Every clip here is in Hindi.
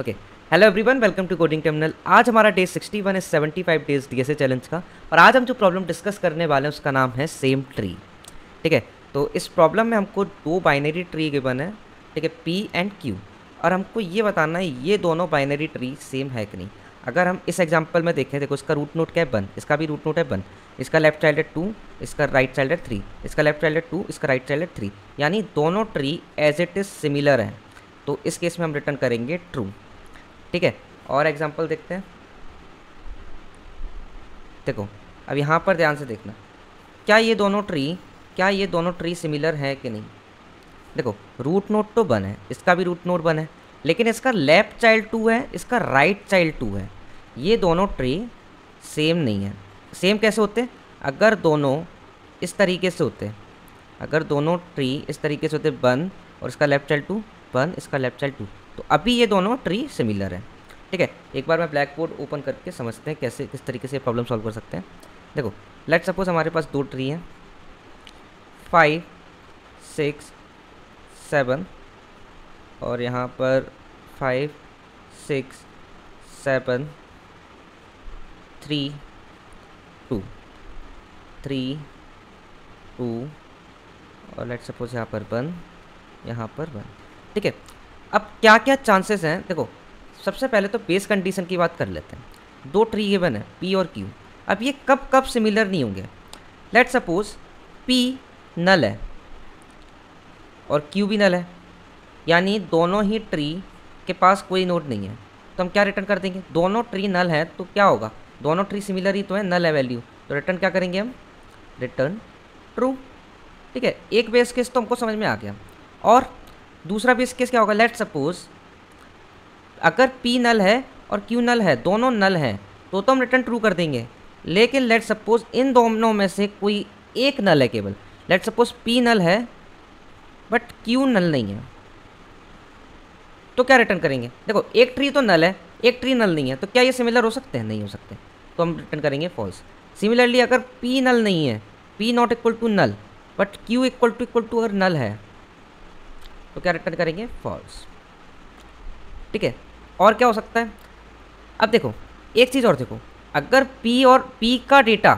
Okay, hello everyone, welcome to coding terminal. आज हमारा डे 61 है 75 डेज डीएसए चैलेंज का। और आज हम जो प्रॉब्लम डिस्कस करने वाले हैं उसका नाम है सेम ट्री। ठीक है, तो इस प्रॉब्लम में हमको दो बाइनरी ट्री गिवन है, ठीक है, पी एंड क्यू। और हमको ये बताना है ये दोनों बाइनरी ट्री सेम है कि नहीं। अगर हम इस एग्जांपल में देखें, देखो इसका रूट नोड क्या है 1, इसका भी रूट नोड है 1, इसका लेफ्ट चाइल्ड है 2, इसका राइट चाइल्ड है 3, इसका लेफ्ट चाइल्ड है 2, इसका राइट चाइल्ड है 3, यानी दोनों tree as it is similar हैं। तो इस केस में हम रिटर्न करेंगे ट्रू। ठीक है, और एग्जांपल देखते हैं। देखो अब यहाँ पर ध्यान से देखना, क्या ये दोनों ट्री सिमिलर है कि नहीं। देखो रूट नोड तो 1 है, इसका भी रूट नोड 1 है, लेकिन इसका लेफ्ट चाइल्ड 2 है, इसका राइट चाइल्ड 2 है। ये दोनों ट्री सेम नहीं है। सेम कैसे होते हैं? अगर दोनों इस तरीके से होते हैं, अगर दोनों ट्री इस तरीके से होते 1 और इसका लेफ्ट चाइल्ड 2, 1 इसका लेफ्ट चाइल्ड 2, तो अभी ये दोनों ट्री सिमिलर है। ठीक है, एक बार मैं ब्लैक बोर्ड ओपन करके समझते हैं कैसे किस तरीके से प्रॉब्लम सॉल्व कर सकते हैं। देखो लेट्स सपोज हमारे पास दो ट्री हैं 5, 6, 7 और यहाँ पर 5, 6, 7, 3, 2, 3, 2 और लेट्स सपोज यहाँ पर 1, यहाँ पर 1। ठीक है, अब क्या क्या चांसेस हैं। देखो सबसे पहले तो बेस कंडीशन की बात कर लेते हैं। दो ट्री गिवन है पी और क्यू। अब ये कब कब सिमिलर नहीं होंगे। लेट्स सपोज पी नल है और क्यू भी नल है, यानी दोनों ही ट्री के पास कोई नोड नहीं है, तो हम क्या रिटर्न कर देंगे। दोनों ट्री नल है तो क्या होगा, दोनों ट्री सिमिलर ही तो है, नल है वैल्यू, तो रिटर्न क्या करेंगे हम, रिटर्न ट्रू। ठीक है, एक बेस केस तो हमको समझ में आ गया। और दूसरा बेस केस क्या होगा। लेट्स सपोज अगर P नल है और Q नल है, दोनों नल हैं, तो हम रिटर्न ट्रू कर देंगे। लेकिन लेट्स सपोज इन दोनों में से कोई एक नल है केवल। लेट्स सपोज P नल है बट Q नल नहीं है, तो क्या रिटर्न करेंगे। देखो एक ट्री तो नल है, एक ट्री नल नहीं है, तो क्या ये सिमिलर हो सकते हैं, नहीं हो सकते, तो हम रिटर्न करेंगे फॉल्स। सिमिलरली अगर P नल नहीं है, P not equal to null, but Q equal to अगर नल है, तो क्या रिटर्न करेंगे, फॉल्स। ठीक है, और क्या हो सकता है। अब देखो एक चीज़ और देखो, अगर P का डेटा,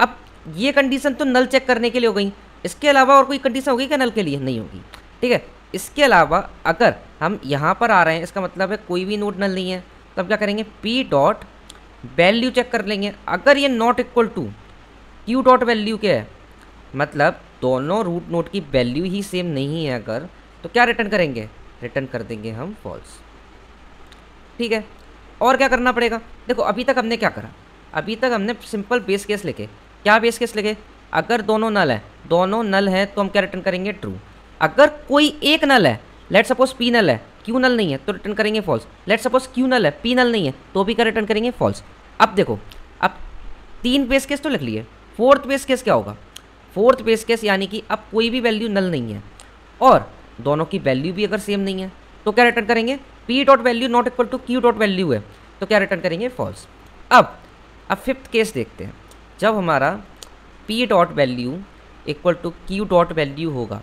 अब ये कंडीशन तो नल चेक करने के लिए हो गई, इसके अलावा और कोई कंडीशन होगी क्या नल के लिए, नहीं होगी। ठीक है, इसके अलावा अगर हम यहाँ पर आ रहे हैं, इसका मतलब है कोई भी नोड नल नहीं है, तो हम क्या करेंगे, P डॉट वैल्यू चेक कर लेंगे। अगर ये not equal to Q dot value के है, मतलब दोनों रूट नोड की वैल्यू ही सेम नहीं है अगर, तो क्या रिटर्न करेंगे, रिटर्न कर देंगे हम फॉल्स। ठीक है, और क्या करना पड़ेगा। देखो अभी तक हमने क्या करा, अभी तक हमने सिंपल बेस केस लेके, क्या बेस केस लेके, अगर दोनों नल है तो हम क्या रिटर्न करेंगे, ट्रू। अगर कोई एक नल है, लेट सपोज P नल है, Q नल नहीं है, तो रिटर्न करेंगे फॉल्स। लेट सपोज Q नल है, P नल नहीं है, तो भी क्या रिटर्न करेंगे, फॉल्स। अब देखो, अब 3 बेस केस तो लिख लिए, 4th बेस केस क्या होगा। 4th बेस केस यानी कि अब कोई भी वैल्यू नल नहीं है और दोनों की वैल्यू भी अगर सेम नहीं है, तो क्या रिटर्न करेंगे, P dot value not equal to Q dot value है, तो क्या रिटर्न करेंगे, फॉल्स। अब 5th केस देखते हैं, जब हमारा P dot value equal to Q dot value होगा,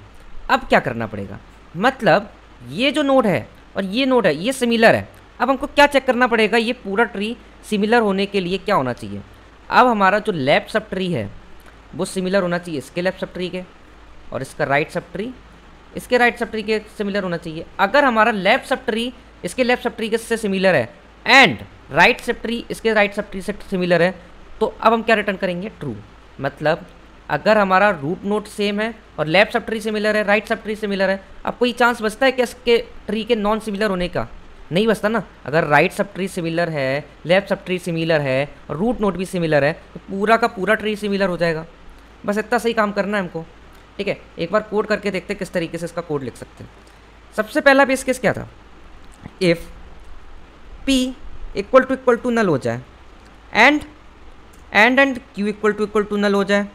अब क्या करना पड़ेगा, मतलब ये जो नोड है और ये नोड है ये सिमिलर है। अब हमको क्या चेक करना पड़ेगा, ये पूरा ट्री सिमिलर होने के लिए क्या होना चाहिए। अब हमारा जो लेफ्ट सब ट्री है वो सिमिलर होना चाहिए इसके लेफ्ट सब ट्री के, और इसका राइट सब ट्री इसके राइट सब ट्री के सिमिलर होना चाहिए। अगर हमारा लेफ्ट सब ट्री इसके लेफ्ट सब ट्री के से सिमिलर है एंड राइट सब ट्री इसके राइट सब ट्री से सिमिलर है, तो अब हम क्या रिटर्न करेंगे, ट्रू। मतलब अगर हमारा रूट नोड सेम है और लेफ्ट सब ट्री सिमिलर है, राइट सब ट्री सिमिलर है, अब कोई चांस बचता है कि इसके ट्री के नॉन सिमिलर होने का, नहीं बचता ना। अगर राइट सब ट्री सिमिलर है, लेफ्ट सब ट्री सिमिलर है और रूट नोड भी सिमिलर है, तो पूरा का पूरा ट्री सिमिलर हो जाएगा। बस इतना सही काम करना है हमको। ठीक है, एक बार कोड करके देखते हैं किस तरीके से इसका कोड लिख सकते हैं। सबसे पहला बेस केस क्या था, if P equal to null हो जाए and Q equal to null हो जाए।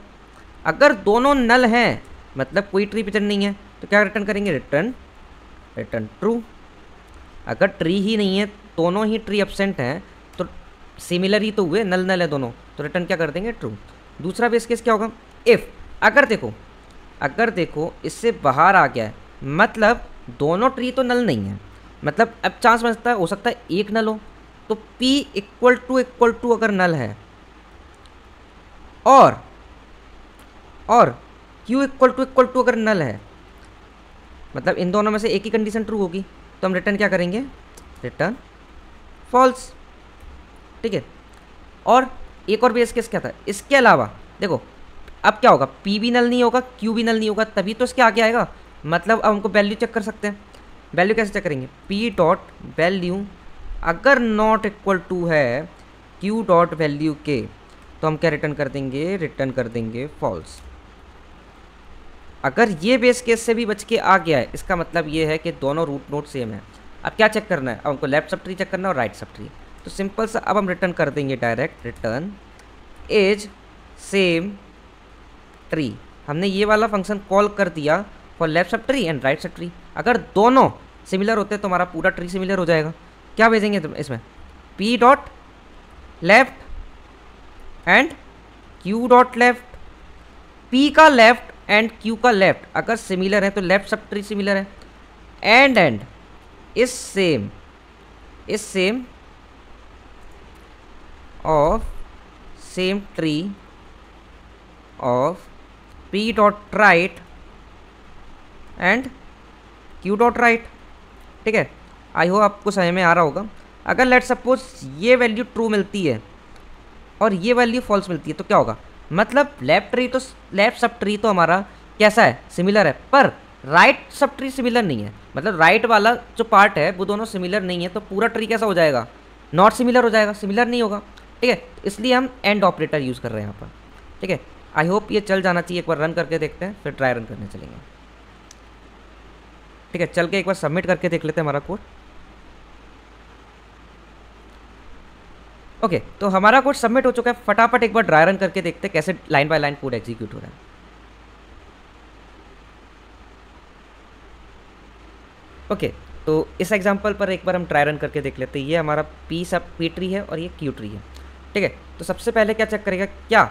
अगर दोनों नल हैं, मतलब कोई ट्री प्रेजेंट नहीं है, तो क्या रिटर्न करेंगे, रिटर्न ट्रू। अगर ट्री ही नहीं है, दोनों ही ट्री एब्सेंट हैं, तो सिमिलर ही तो हुए, नल नल है दोनों, तो रिटर्न क्या कर देंगे, ट्रू। दूसरा बेस केस क्या होगा, इफ़ अगर देखो इससे बाहर आ गया है, मतलब दोनों ट्री तो नल नहीं है मतलब अब चांस बनता है, हो सकता है एक नल हो, तो P इक्वल टू अगर नल है और Q इक्वल टू अगर नल है, मतलब इन दोनों में से एक ही कंडीशन ट्रू होगी, तो हम रिटर्न क्या करेंगे, रिटर्न फॉल्स। ठीक है, और एक और बेस केस क्या था इसके अलावा, देखो अब क्या होगा, P भी नल नहीं होगा, Q भी नल नहीं होगा, तभी तो इसके आगे आएगा। मतलब अब हमको वैल्यू चेक कर सकते हैं। वैल्यू कैसे चेक करेंगे, P डॉट वैल्यू अगर नॉट इक्वल टू है Q डॉट वैल्यू के, तो हम क्या रिटर्न कर देंगे फॉल्स। अगर ये बेस केस से भी बच के आ गया है, इसका मतलब ये है कि दोनों रूट नोड सेम है। अब क्या चेक करना है, अब हमको लेफ्ट सब ट्री चेक करना है और राइट सब ट्री। तो सिंपल सा अब हम रिटर्न कर देंगे direct, return as same tree. हमने ये वाला फंक्शन कॉल कर दिया for left sub tree and right sub tree. अगर दोनों सिमिलर होते हैं तो हमारा पूरा ट्री सिमिलर हो जाएगा। क्या भेजेंगे तुम इसमें, P dot left and Q dot left. P का लेफ्ट एंड Q का लेफ्ट अगर सिमिलर है तो लेफ्ट सब ट्री सिमिलर है, and is same of same tree of P dot right and Q dot right. ठीक है, आई होप आपको समझ में आ रहा होगा। अगर लेट सपोज ये वैल्यू ट्रू मिलती है और ये वैल्यू फॉल्स मिलती है तो क्या होगा, मतलब लेफ्ट सब ट्री तो हमारा कैसा है, सिमिलर है, पर राइट सब ट्री सिमिलर नहीं है। मतलब राइट वाला जो पार्ट है वो दोनों सिमिलर नहीं है, तो पूरा ट्री कैसा हो जाएगा, नॉट सिमिलर हो जाएगा, सिमिलर नहीं होगा। ठीक है, इसलिए हम एंड ऑपरेटर यूज़ कर रहे हैं यहाँ पर। ठीक है, आई होप ये चल जाना चाहिए। एक बार रन करके देखते हैं, फिर ट्राई रन करने चलेंगे। ठीक है, चल के एक बार सबमिट करके देख लेते हैं हमारा कोड। ओके, तो हमारा कोड सबमिट हो चुका है। फटाफट एक बार ड्राई रन करके देखते हैं कैसे line by line code execute हो रहा है। ओके, तो इस एग्जांपल पर एक बार हम ट्राई रन करके देख लेते हैं। ये हमारा P ट्री है और ये Q ट्री है। ठीक है, तो सबसे पहले क्या चेक करेगा, क्या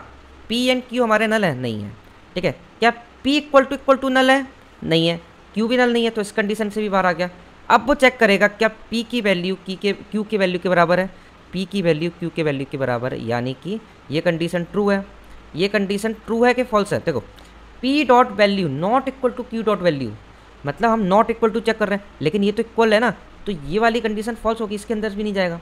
P एंड Q हमारे नल है, नहीं है। ठीक है, क्या P इक्वल टू नल है, नहीं है। Q भी नल नहीं है, तो इस कंडीशन से भी बाहर आ गया। अब वो चेक करेगा क्या P की वैल्यू Q की वैल्यू के बराबर है, P की वैल्यू Q के वैल्यू के बराबर है, यानी कि ये कंडीशन ट्रू है। ये कंडीशन ट्रू है कि फॉल्स है। देखो, P dot value not equal to Q dot value, मतलब हम नॉट इक्वल टू चेक कर रहे हैं, लेकिन ये तो इक्वल है ना, तो ये वाली कंडीशन फॉल्स होगी, इसके अंदर भी नहीं जाएगा।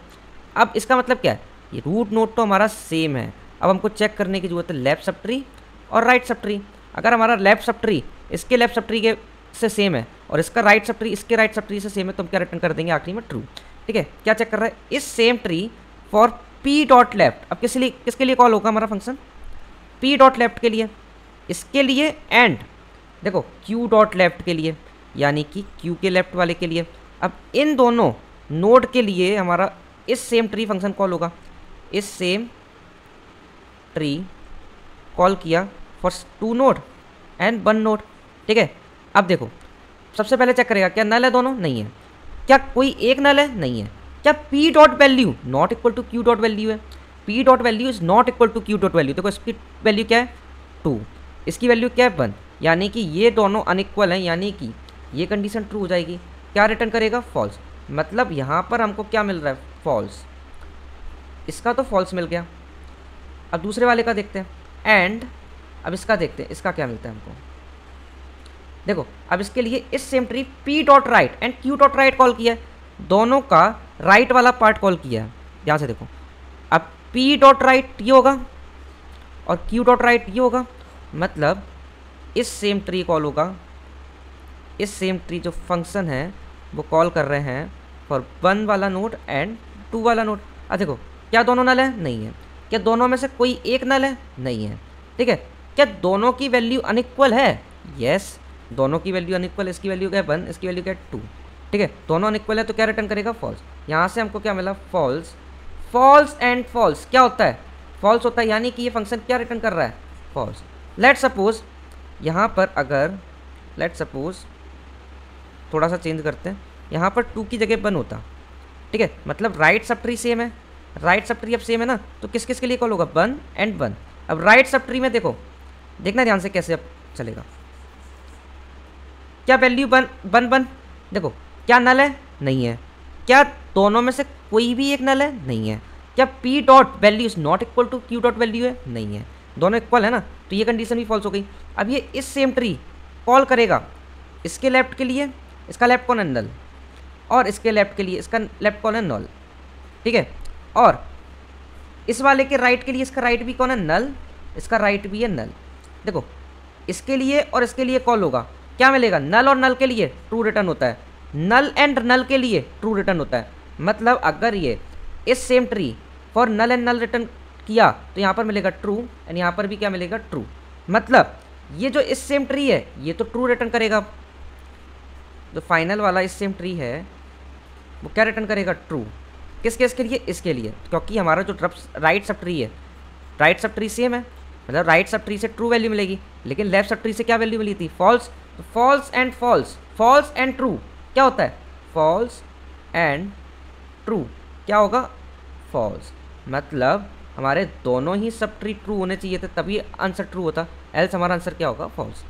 अब इसका मतलब क्या है, ये रूट नोड तो हमारा सेम है। अब हमको चेक करने की जरूरत है लेफ्ट सब ट्री और राइट सब ट्री। अगर हमारा लेफ्ट सब ट्री इसके लेफ्ट सब ट्री के से सेम है और इसका राइट सब ट्री इसके राइट सब ट्री से सेम है, तो हम क्या रिटर्न कर देंगे आखिरी में, ट्रू। ठीक है, क्या चेक कर रहा है, इस same tree for P dot left. अब किसके लिए कॉल होगा हमारा फंक्शन, P डॉट लेफ्ट के लिए, इसके लिए, एंड देखो Q डॉट लेफ्ट के लिए, यानी कि Q के लेफ्ट वाले के लिए। अब इन दोनों नोड के लिए हमारा इस सेम ट्री फंक्शन कॉल होगा। इस सेम ट्री कॉल किया फॉर 2 नोड एंड 1 नोड। ठीक है, अब देखो सबसे पहले चेक करेगा क्या नल है दोनों, नहीं है। क्या कोई एक नल है, नहीं है। क्या P dot value not equal to Q dot value है, P dot value is not equal to Q dot value. देखो इसकी वैल्यू क्या है, 2, इसकी वैल्यू क्या है, 1, यानी कि ये दोनों अनइक्वल हैं, यानी कि ये कंडीशन ट्रू हो जाएगी। क्या रिटर्न करेगा, फॉल्स। मतलब यहाँ पर हमको क्या मिल रहा है, फॉल्स। इसका तो फॉल्स मिल गया। अब दूसरे वाले का देखते हैं, एंड अब इसका देखते हैं, इसका क्या मिलता है हमको। देखो अब इसके लिए इस same tree P dot right and Q dot right call किया है, दोनों का राइट वाला पार्ट कॉल किया है। ध्यान से देखो, अब P डॉट राइट ये होगा और Q डॉट राइट ये होगा, मतलब इस सेम ट्री कॉल होगा। इस सेम ट्री जो फंक्शन है वो कॉल कर रहे हैं फॉर 1 वाला नोड एंड 2 वाला नोड। अब देखो क्या दोनों नल है, नहीं है। क्या दोनों में से कोई एक नल है, नहीं है। ठीक है, क्या दोनों की वैल्यू अनइक्वल है, यस, दोनों की वैल्यू अनइक्वल। इसकी वैल्यू क्या है, 1, इसकी वैल्यू क्या है, 2। ठीक है, दोनों अनइक्वल है, तो क्या रिटर्न करेगा, फॉल्स। यहाँ से हमको क्या मिला, फॉल्स। फॉल्स एंड फॉल्स क्या होता है, फॉल्स होता है, यानी कि ये फंक्शन क्या रिटर्न कर रहा है, फॉल्स। लेट सपोज यहाँ पर अगर लेट सपोज थोड़ा सा चेंज करते हैं, यहाँ पर 2 की जगह 1 होता। ठीक है, मतलब राइट सब ट्री सेम है, राइट सब ट्री अब सेम है ना, तो किस किस के लिए कॉल होगा, 1 एंड 1। अब राइट सब ट्री में देखो, देखना ध्यान से कैसे अब चलेगा। क्या वैल्यू 1 1 1, देखो क्या नल है, नहीं है। क्या दोनों में से कोई भी एक नल है? नहीं है। क्या P dot value is not equal to Q dot value है? नहीं है। दोनों इक्वल है ना, तो ये कंडीशन भी फॉल्स हो गई। अब ये इस सेम ट्री कॉल करेगा इसके लेफ्ट के लिए, इसका लेफ्ट कौन है? नल। और इसके लेफ्ट के लिए इसका लेफ्ट कौन है? नल। ठीक है। और इस वाले के राइट के लिए इसका राइट भी कौन है? नल। इसका राइट भी है नल। देखो इसके लिए और इसके लिए कॉल होगा, क्या मिलेगा? नल और नल के लिए ट्रू रिटर्न होता है, नल एंड नल के लिए ट्रू रिटर्न होता है। मतलब अगर ये इस same tree for null and null return किया तो यहाँ पर मिलेगा ट्रू एंड यहाँ पर भी क्या मिलेगा? ट्रू। मतलब ये जो इस सेम ट्री है ये तो ट्रू रिटर्न करेगा, जो फाइनल वाला इस सेम ट्री है वो क्या रिटर्न करेगा? ट्रू। किस केस के लिए? इसके लिए, क्योंकि हमारा जो राइट सब ट्री है, राइट सब ट्री सेम है, मतलब राइट सब ट्री से ट्रू वैल्यू मिलेगी, लेकिन लेफ्ट सब ट्री से क्या वैल्यू मिली थी? फॉल्स। तो false and false, false and true क्या होता है? फॉल्स एंड ट्रू क्या होगा? फॉल्स। मतलब हमारे दोनों ही सब ट्री ट्रू होने चाहिए थे तभी आंसर ट्रू होता, एल्स हमारा आंसर क्या होगा? फॉल्स।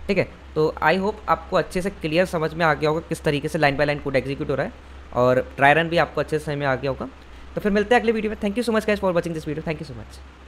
ठीक है। तो आई होप आपको अच्छे से क्लियर समझ में आ गया होगा किस तरीके से line by line code execute हो रहा है, और ट्राई रन भी आपको अच्छे से समझ में आ गया होगा। तो फिर मिलते हैं अगले वीडियो में। Thank you so much guys for watching this video. Thank you so much.